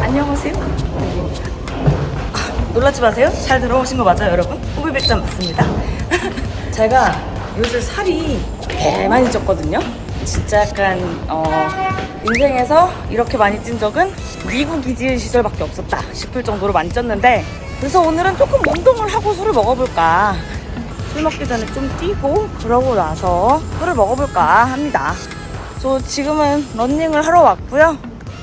안녕하세요. 놀라지 마세요. 잘 들어오신 거 맞아요, 여러분? 호비백장 맞습니다. 제가 요새 살이 개 많이 쪘거든요. 진짜 약간 인생에서 이렇게 많이 찐 적은 미국 이지은 시절밖에 없었다 싶을 정도로 많이 쪘는데, 그래서 오늘은 조금 운동을 하고 술을 먹어볼까. 술 먹기 전에 좀 뛰고 그러고 나서 술을 먹어볼까 합니다. 저 지금은 러닝을 하러 왔고요.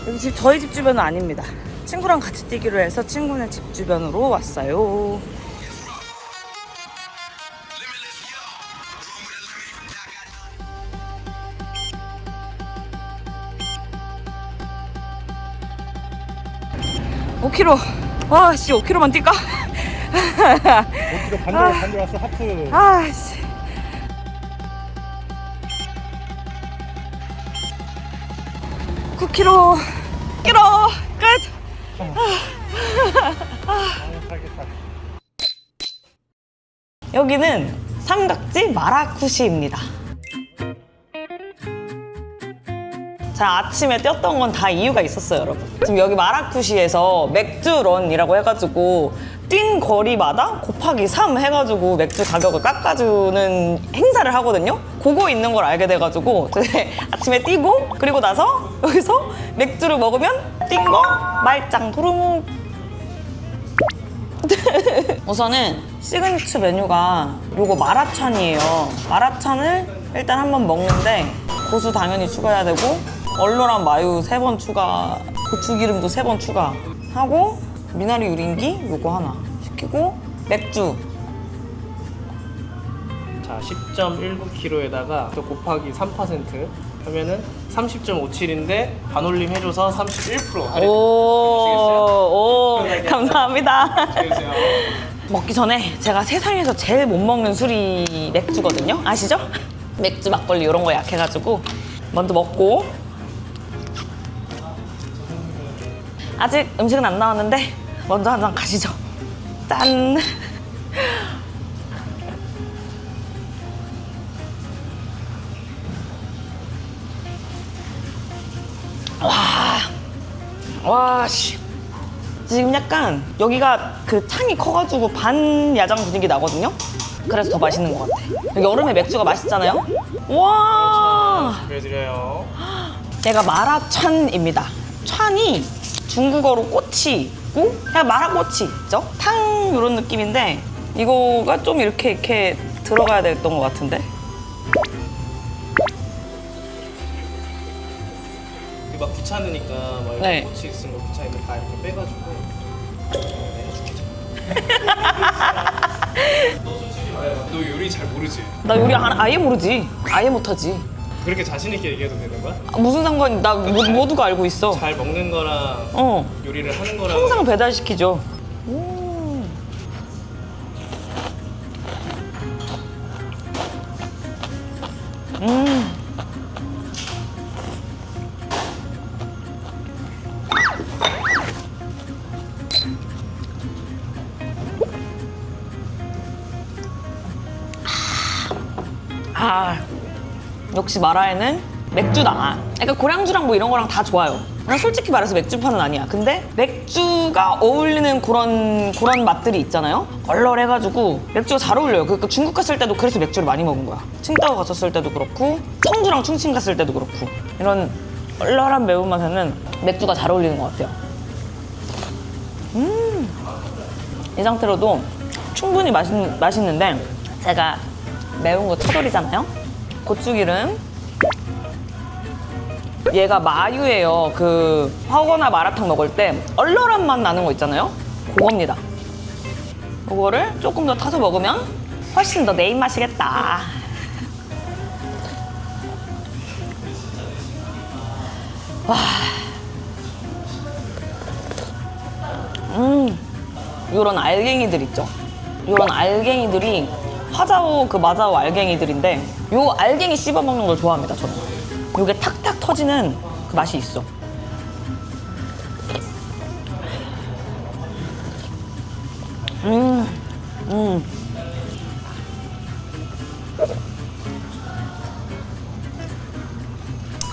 여기 저희 집 주변은 아닙니다. 친구랑 같이 뛰기로 해서 친구네 집 주변으로 왔어요. (5km) 와 씨 5km만 뛸까? 5km 반대 왔어. 하프. 아씨. (9km) 끝. 여기는 삼각지 마라쿠시입니다. 자, 아침에 뛰었던 건 다 이유가 있었어요, 여러분. 지금 여기 마라쿠시에서 맥주런이라고 해가지고 뛴 거리마다 곱하기 3 해가지고 맥주 가격을 깎아주는 행사를 하거든요. 그거 있는 걸 알게 돼가지고 아침에 뛰고 그리고 나서 여기서 맥주를 먹으면 뛴 거 말짱 도루묵. 우선은 시그니처 메뉴가 요거 마라찬이에요. 마라찬을 일단 한번 먹는데 고수 당연히 추가해야 되고, 얼로랑 마요 3번 추가, 고추기름도 3번 추가하고, 미나리 유린기 요거 하나 시키고, 맥주. 자, 10.19kg에다가 또 곱하기 3% 하면은 30.57인데 반올림 해줘서 31% 할인. 오, 감사합니다. 해주세요. 먹기 전에 제가 세상에서 제일 못 먹는 술이 맥주거든요. 아시죠? 맥주, 막걸리 이런 거 약해가지고 먼저 먹고, 아직 음식은 안 나왔는데 먼저 한 잔 가시죠. 짠. 와, 씨. 지금 약간 여기가 그 창이 커가지고 반 야장 분위기 나거든요? 그래서 더 맛있는 것 같아. 여기 여름에 맥주가 맛있잖아요? 와. 보여드려요. 얘가 마라찬입니다. 찬이 중국어로 꼬치고, 그냥 마라꼬치 있죠? 탕 이런 느낌인데, 이거가 좀 이렇게 들어가야 됐던 것 같은데? 막 귀찮으니까 막 이렇게 네. 꼬치 쓴 거 귀찮으면 다 이렇게 빼가지고 너 솔직히 말해. 너 요리 잘 모르지? 나 요리 아예 모르지. 아예 못하지. 그렇게 자신 있게 얘기해도 되는 거야? 무슨 상관이, 나 모두가 알고 있어. 잘 먹는 거랑 요리를 하는 거랑 항상 배달시키죠. 역시 마라에는 맥주다. 그러니까 고량주랑 뭐 이런 거랑 다 좋아요. 난 솔직히 말해서 맥주파는 아니야. 근데 맥주가 어울리는 그런 맛들이 있잖아요. 얼얼해가지고 맥주가 잘 어울려요. 그러니까 중국 갔을 때도 그래서 맥주를 많이 먹은 거야. 칭따오 갔었을 때도 그렇고, 청주랑 충칭 갔을 때도 그렇고, 이런 얼얼한 매운맛에는 맥주가 잘 어울리는 것 같아요. 이 상태로도 충분히 맛있는데, 제가 매운 거 터돌이잖아요. 고추기름. 얘가 마유예요. 그 화거나 마라탕 먹을 때 얼얼한 맛 나는 거 있잖아요. 그겁니다. 그거를 조금 더 타서 먹으면 훨씬 더 내 입맛이겠다. 와. 요런 알갱이들 있죠. 요런 알갱이들이 화자오 그 마자오 알갱이들인데, 요 알갱이 씹어 먹는 걸 좋아합니다, 저는. 요게 탁탁 터지는 그 맛이 있어.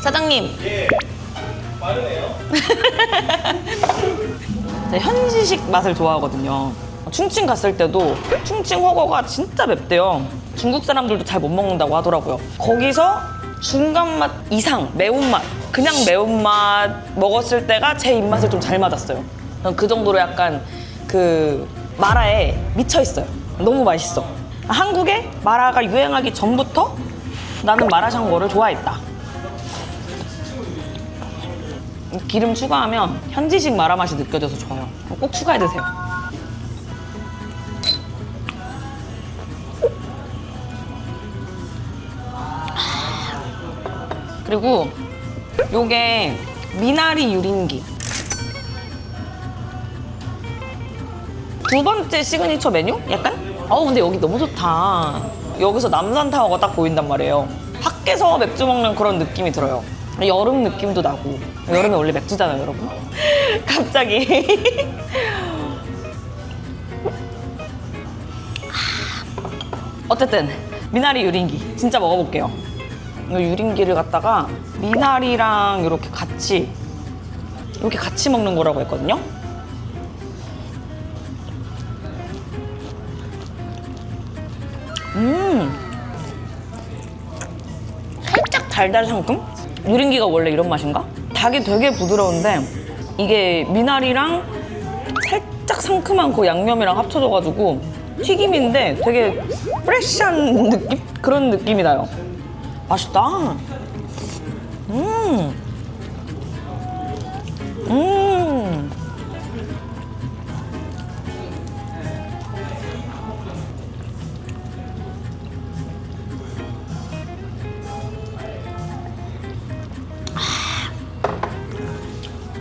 사장님. 예, 빠르네요. 제가 현지식 맛을 좋아하거든요. 충칭 갔을 때도 충칭 허거가 진짜 맵대요. 중국 사람들도 잘 못 먹는다고 하더라고요. 거기서 중간 맛 이상 매운맛, 그냥 매운맛 먹었을 때가 제 입맛에 좀 잘 맞았어요. 그 정도로 약간 그 마라에 미쳐 있어요. 너무 맛있어. 한국에 마라가 유행하기 전부터 나는 마라샹궈를 좋아했다. 기름 추가하면 현지식 마라 맛이 느껴져서 좋아요. 꼭 추가해 드세요. 그리고 요게 미나리 유린기. 두 번째 시그니처 메뉴? 약간? 근데 여기 너무 좋다. 여기서 남산타워가 딱 보인단 말이에요. 밖에서 맥주 먹는 그런 느낌이 들어요. 여름 느낌도 나고. 여름에 원래 맥주잖아요, 여러분. 갑자기. 어쨌든 미나리 유린기 진짜 먹어볼게요. 이 유린기를 갖다가 미나리랑 이렇게 같이 먹는 거라고 했거든요. 살짝 달달 상큼? 유린기가 원래 이런 맛인가? 닭이 되게 부드러운데 이게 미나리랑 살짝 상큼한 그 양념이랑 합쳐져가지고 튀김인데 되게 프레쉬한 느낌? 그런 느낌이 나요. 맛있다.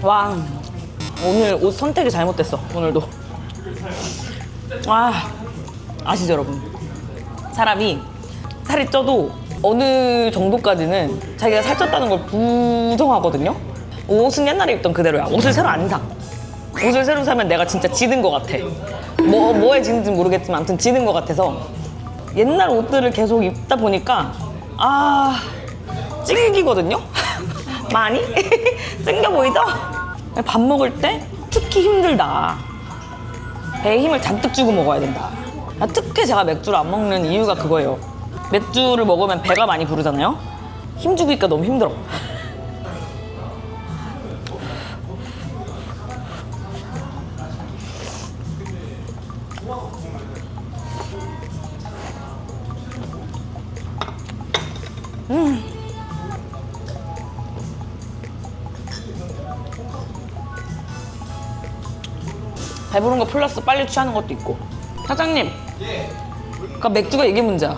와, 오늘 옷 선택이 잘못됐어. 오늘도. 아시죠 여러분? 사람이 살이 쪄도 어느 정도까지는 자기가 살쪘다는 걸 부정하거든요. 옷은 옛날에 입던 그대로야. 옷을 새로 안 사. 옷을 새로 사면 내가 진짜 지는 것 같아. 뭐에 지는지 모르겠지만 아무튼 지는 것 같아서 옛날 옷들을 계속 입다 보니까 찡기거든요. 많이? 찡겨 보이죠? 밥 먹을 때 특히 힘들다. 배에 힘을 잔뜩 주고 먹어야 된다. 특히 제가 맥주를 안 먹는 이유가 그거예요. 맥주를 먹으면 배가 많이 부르잖아요. 힘 주기가 너무 힘들어. 배부른 거 플러스 빨리 취하는 것도 있고. 사장님, 그러니까 맥주가 이게 문제야.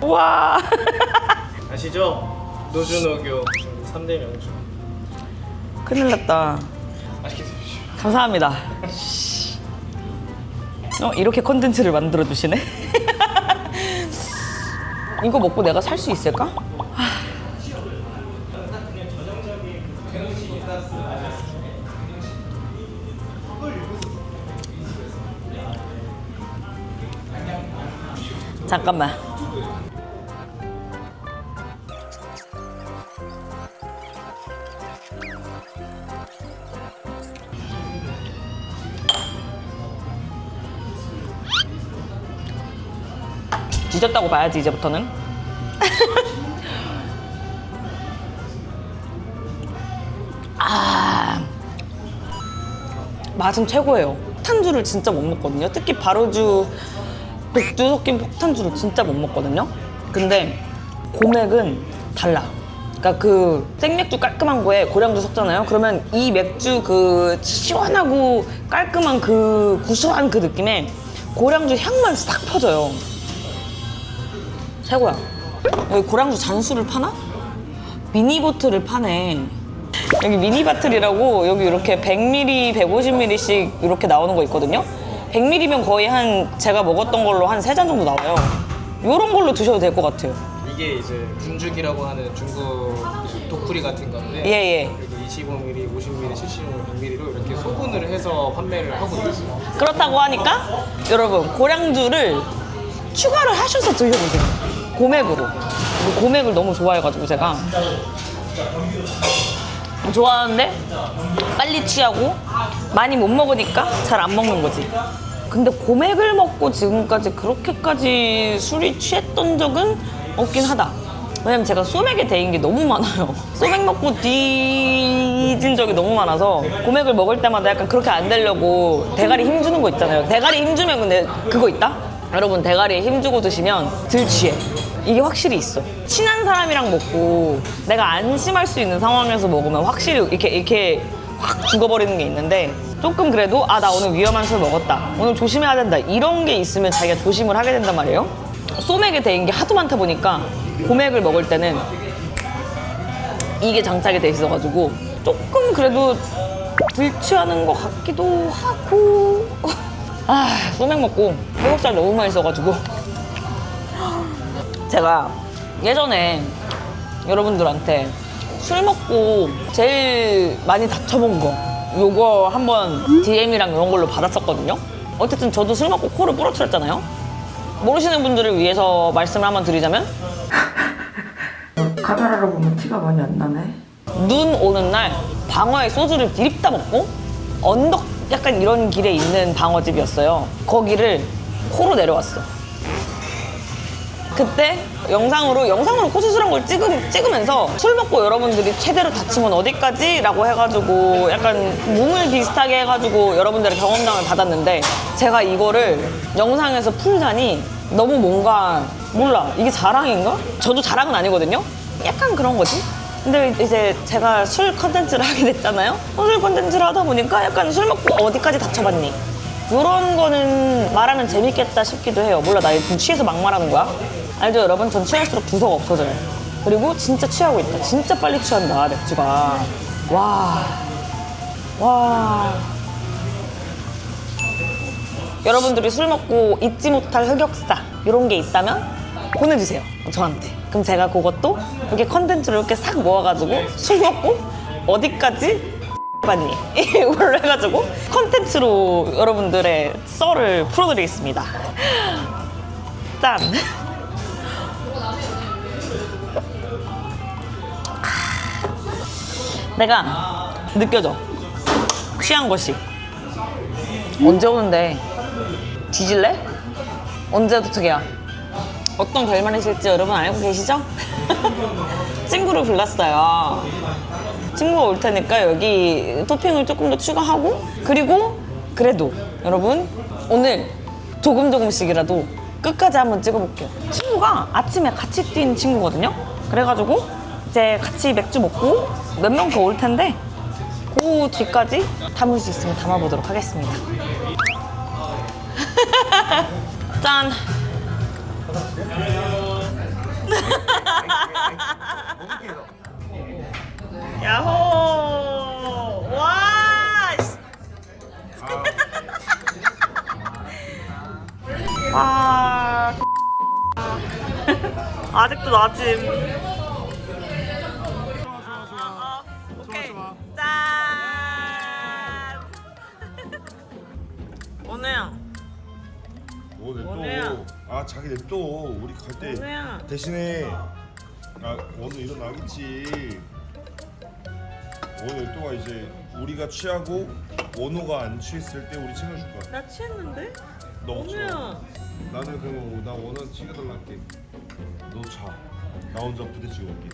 우와. 아시죠? 노주노교 3대 명주. 큰일 났다. 맛있게 드십시오. 감사합니다. 이렇게 컨텐츠를 만들어 주시네. 이거 먹고 내가 살 수 있을까? 잠깐만. 뒤졌다고 봐야지 이제부터는. 맛은 최고예요. 폭탄주를 진짜 못 먹거든요. 특히 발효주, 맥주 섞인 폭탄주를 진짜 못 먹거든요. 근데 고맥은 달라. 그러니까 그 생맥주 깔끔한 거에 고량주 섞잖아요. 그러면 이 맥주 그 시원하고 깔끔한 그 구수한 그 느낌에 고량주 향만 싹 퍼져요. 최고야. 여기 고량주 잔수를 파나? 미니보틀을 파네. 여기 미니바틀이라고 여기 이렇게 100ml, 150ml씩 이렇게 나오는 거 있거든요. 100ml면 거의 제가 먹었던 걸로 한 3잔 정도 나와요. 이런 걸로 드셔도 될 것 같아요. 이게 이제 분죽이라고 하는 중국 도쿠리 같은 건데 예. 여기 25ml, 50ml, 70ml, 100ml로 이렇게 소분을 해서 판매를 하고 있어요. 그렇다고 하니까 여러분 고량주를 추가를 하셔서 드셔보세요. 고맥으로. 고맥을 너무 좋아해가지고 제가 좋아하는데 빨리 취하고 많이 못 먹으니까 잘 안 먹는 거지. 근데 고맥을 먹고 지금까지 그렇게까지 술이 취했던 적은 없긴 하다. 왜냐면 제가 소맥에 대인 게 너무 많아요. 소맥 먹고 뒤진 적이 너무 많아서 고맥을 먹을 때마다 약간 그렇게 안 되려고 대가리 힘주는 거 있잖아요. 대가리 힘주면 근데 그거 있다? 여러분 대가리에 힘주고 드시면 덜 취해. 이게 확실히 있어. 친한 사람이랑 먹고 내가 안심할 수 있는 상황에서 먹으면 확실히 이렇게 확 죽어버리는 게 있는데 조금 그래도 아 나 오늘 위험한 술 먹었다. 오늘 조심해야 된다. 이런 게 있으면 자기가 조심을 하게 된단 말이에요. 소맥에 대인 게 하도 많다 보니까 고맥을 먹을 때는 이게 장착이 돼 있어가지고 조금 그래도 덜 취하는 것 같기도 하고 아 소맥 먹고 회복살 너무 많이 써가지고 제가 예전에 여러분들한테 술 먹고 제일 많이 다쳐본 거 요거 한번 DM이랑 이런 걸로 받았었거든요. 어쨌든 저도 술 먹고 코를 부러뜨렸잖아요. 모르시는 분들을 위해서 말씀을 한번 드리자면 카메라로 보면 티가 많이 안 나네. 눈 오는 날 방어에 소주를 디립다 먹고 언덕 약간 이런 길에 있는 방어집이었어요. 거기를 코로 내려왔어. 그때 영상으로 코수술한 걸 찍으면서 술 먹고 여러분들이 최대로 다치면 어디까지? 라고 해가지고 약간 무물 비슷하게 해가지고 여러분들의 경험담을 받았는데 제가 이거를 영상에서 풀자니 너무 뭔가 몰라 이게 자랑인가? 저도 자랑은 아니거든요? 약간 그런 거지? 근데 이제 제가 술 컨텐츠를 하게 됐잖아요? 술 컨텐츠를 하다 보니까 약간 술 먹고 어디까지 다쳐봤니? 이런 거는 말하면 재밌겠다 싶기도 해요. 몰라 나 지금 취해서 막 말하는 거야? 알죠 여러분? 전 취할수록 두서가 없어져요. 그리고 진짜 취하고 있다. 진짜 빨리 취한다 맥주가. 와. 여러분들이 술 먹고 잊지 못할 흑역사 이런 게 있다면 보내주세요 저한테. 그럼 제가 그것도 이렇게 컨텐츠로 이렇게 싹 모아가지고 술 먹고 어디까지 봤니? 이걸로 해가지고 컨텐츠로 여러분들의 썰을 풀어드리겠습니다. 짠! 내가 느껴져 취한 것이. 언제 오는데 뒤질래? 언제 도착이야? 어떤 결말이 있을지 여러분 알고 계시죠? 친구를 불렀어요. 친구가 올 테니까 여기 토핑을 조금 더 추가하고 그리고 그래도 여러분 오늘 조금씩이라도 끝까지 한번 찍어볼게요. 친구가 아침에 같이 뛴 친구거든요. 그래가지고 이제 같이 맥주 먹고 몇 명 더 올 텐데 그 뒤까지 담을 수 있으면 담아보도록 하겠습니다. 짠! 야호! 와! 와. 아직도 낮임. 오케이. 짠! 원우야. 원우야. 아 자기 냅둬. 우리 갈 때 원우야. 대신에 아 원우 일어나겠지. 원우 냅둬가 이제 우리가 취하고 원우가 안 취했을 때 우리 챙겨줄 거야. 나 취했는데? 너 없어. 원우야. 나는 그럼 나 원우 챙겨달라 할게. 너 자. 나 혼자 부대찌개 올게.